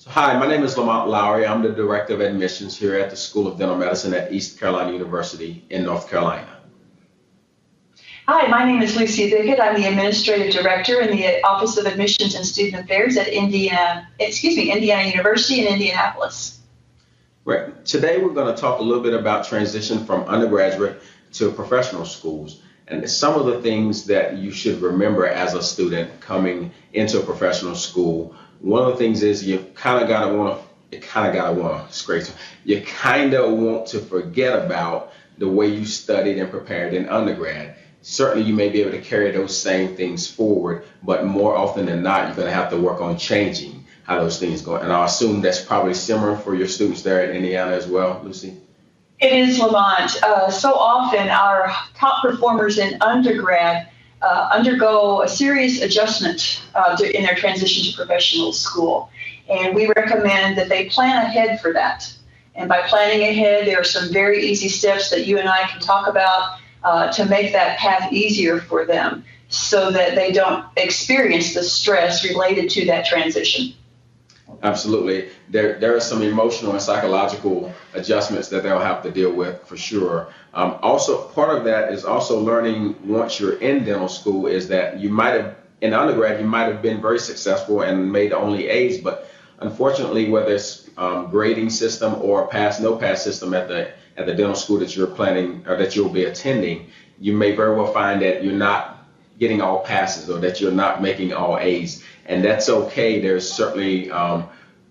Hi, my name is Lamont Lowry. I'm the Director of Admissions here at the School of Dental Medicine at East Carolina University in North Carolina. Hi, my name is Lucy Bickett. I'm the Administrative Director in the Office of Admissions and Student Affairs at Indiana University in Indianapolis. Right. Today we're going to talk a little bit about transition from undergraduate to professional schools and some of the things that you should remember as a student coming into a professional school. One of the things is you kind of got to want to forget about the way you studied and prepared in undergrad. Certainly you may be able to carry those same things forward, but more often than not, you're going to have to work on changing how those things go. And I assume that's probably similar for your students there at Indiana as well, Lucy? It is, Lamont. So often our top performers in undergrad undergo a serious adjustment in their transition to professional school. And we recommend that they plan ahead for that. And by planning ahead, there are some very easy steps that you and I can talk about to make that path easier for them so that they don't experience the stress related to that transition. Absolutely. There are some emotional and psychological adjustments that they'll have to deal with for sure. Also, part of that is also learning once you're in dental school is that in undergrad, you might have been very successful and made only A's, but unfortunately, whether it's grading system or pass, no pass system at the dental school that you're planning or that you'll be attending, you may very well find that you're not getting all passes or that you're not making all A's. And that's okay. There's certainly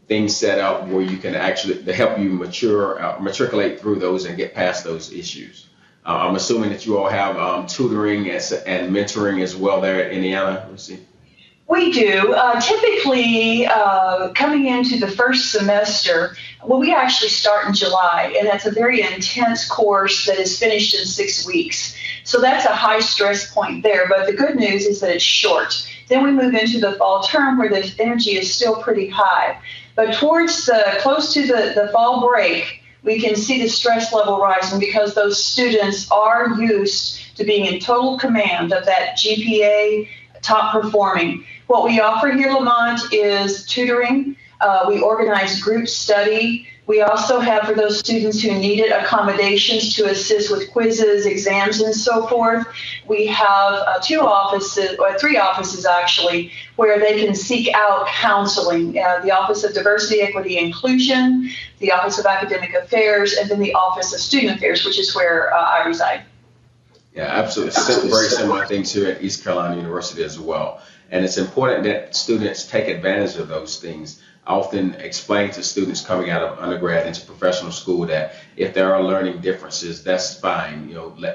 things set up where you can actually to help you matriculate through those and get past those issues. I'm assuming that you all have tutoring and mentoring as well there at Indiana, Lucy. We do. Typically, coming into the first semester, well, we actually start in July, and that's a very intense course that is finished in 6 weeks. So that's a high stress point there. But the good news is that it's short. Then we move into the fall term where the energy is still pretty high. But towards close to the fall break, we can see the stress level rising because those students are used to being in total command of that GPA, top performing. What we offer here, Lamont, is tutoring. We organize group study. We also have, for those students who need it, accommodations to assist with quizzes, exams, and so forth. We have 3 offices actually, where they can seek out counseling. The Office of Diversity, Equity, Inclusion, the Office of Academic Affairs, and then the Office of Student Affairs, which is where I reside. Yeah, absolutely. Very similar things here at East Carolina University as well. And it's important that students take advantage of those things. I often explain to students coming out of undergrad into professional school that if there are learning differences, that's fine.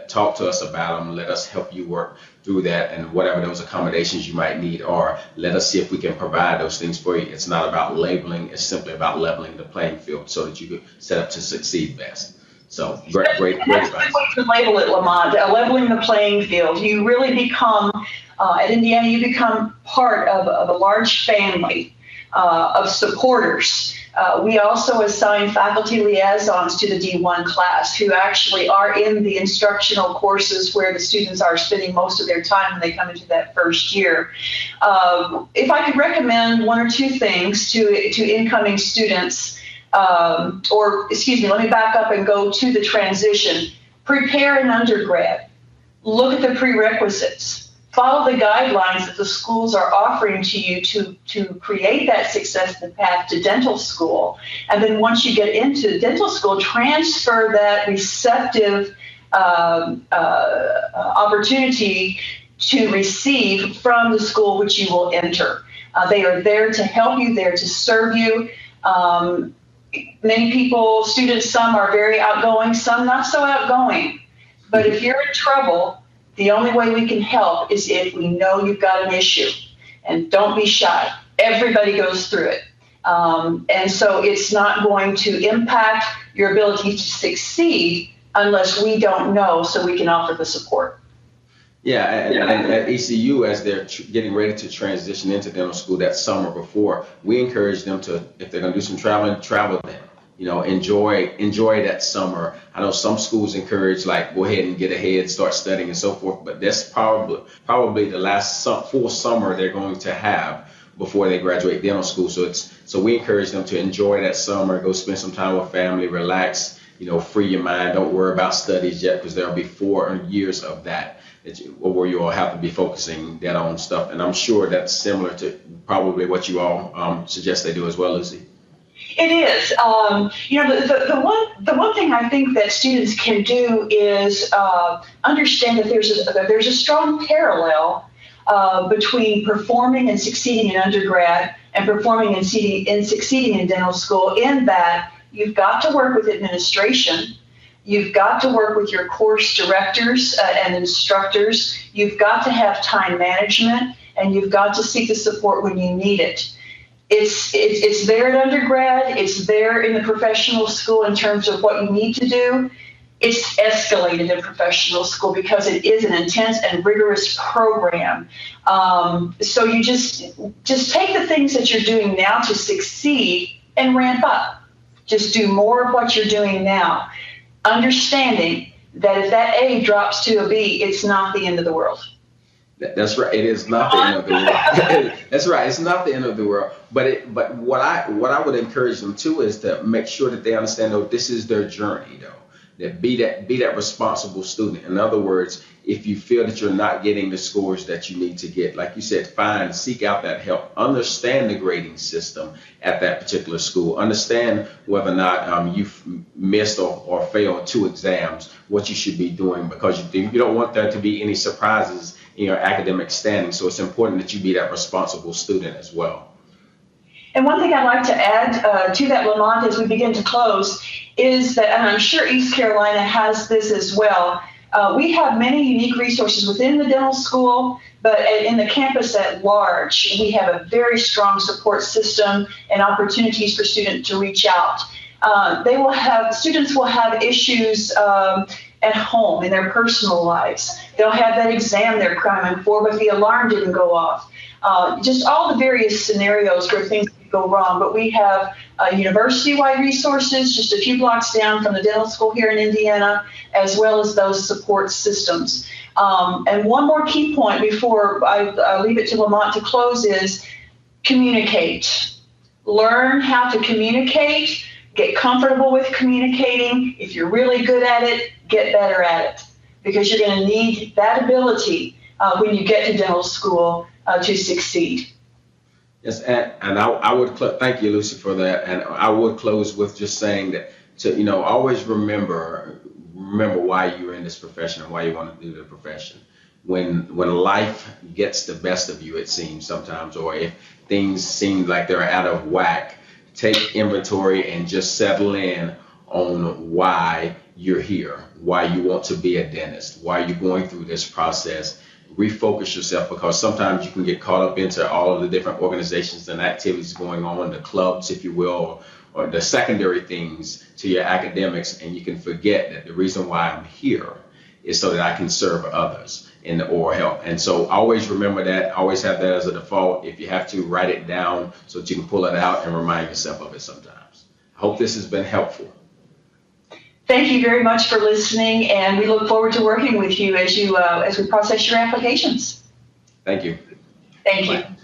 Talk to us about them. Let us help you work through that, and whatever those accommodations you might need are, let us see if we can provide those things for you. It's not about labeling. It's simply about leveling the playing field so that you can set up to succeed best. So great advice. That's a good way to label it, Lamont, leveling the playing field. You really become, at Indiana, you become part of a large family of supporters. We also assign faculty liaisons to the D1 class who actually are in the instructional courses where the students are spending most of their time when they come into that first year. If I could recommend 1 or 2 things to incoming students, let me back up and go to the transition. Prepare an undergrad. Look at the prerequisites. Follow the guidelines that the schools are offering to you to create that success path to dental school. And then once you get into dental school, transfer that receptive opportunity to receive from the school which you will enter. They are there to help you, there to serve you. Many people, students, some are very outgoing, some not so outgoing. But if you're in trouble, the only way we can help is if we know you've got an issue. And don't be shy. Everybody goes through it. And so it's not going to impact your ability to succeed unless we don't know, so we can offer the support. Yeah, and at ECU, as they're getting ready to transition into dental school that summer before, we encourage them to, if they're going to do some traveling, travel then. Enjoy that summer. I know some schools encourage go ahead and get ahead, start studying and so forth, but that's probably the last full summer they're going to have before they graduate dental school. So we encourage them to enjoy that summer, go spend some time with family, relax, free your mind. Don't worry about studies yet, because there'll be 4 years of that where you all have to be focusing that on stuff. And I'm sure that's similar to probably what you all suggest they do as well, Lucy. It is. The one thing I think that students can do is understand that there's a strong parallel between performing and succeeding in undergrad and performing and succeeding in dental school, in that you've got to work with administration. You've got to work with your course directors and instructors. You've got to have time management, and you've got to seek the support when you need it. It's there at undergrad. It's there in the professional school in terms of what you need to do. It's escalated in professional school because it is an intense and rigorous program. So you just take the things that you're doing now to succeed and ramp up. Just do more of what you're doing now, understanding that if that A drops to a B, it's not the end of the world. That's right. It is not the end of the world. That's right. It's not the end of the world. But what I would encourage them to is to make sure that they understand, though, this is their journey, though. That be that responsible student. In other words, if you feel that you're not getting the scores that you need to get, like you said, seek out that help. Understand the grading system at that particular school. Understand whether or not you've missed or failed 2 exams, what you should be doing, because you don't want there to be any surprises in your academic standing. So it's important that you be that responsible student as well. And one thing I'd like to add to that, Lamont, as we begin to close, is that, and I'm sure East Carolina has this as well, we have many unique resources within the dental school, but in the campus at large, we have a very strong support system and opportunities for students to reach out. Students will have issues at home in their personal lives. They'll have that exam they're cramming for, but the alarm didn't go off. Just all the various scenarios where things could go wrong. But we have university-wide resources just a few blocks down from the dental school here in Indiana, as well as those support systems. And one more key point before I leave it to Lamont to close is communicate. Learn how to communicate. Get comfortable with communicating. If you're really good at it, get better at it, because you're going to need that ability when you get to dental school to succeed. Yes, and I would thank you, Lucy, for that. And I would close with just saying that to always remember why you're in this profession and why you want to do the profession. When life gets the best of you, it seems sometimes, or if things seem like they're out of whack, take inventory and just settle in on why you're here, why you want to be a dentist, why you're going through this process. Refocus yourself, because sometimes you can get caught up into all of the different organizations and activities going on, the clubs, if you will, or the secondary things to your academics, and you can forget that the reason why I'm here is so that I can serve others in the oral health. And so always remember that, always have that as a default. If you have to, write it down so that you can pull it out and remind yourself of it sometimes. I hope this has been helpful. Thank you very much for listening, and we look forward to working with you as we process your applications. Thank you. Thank you. Bye.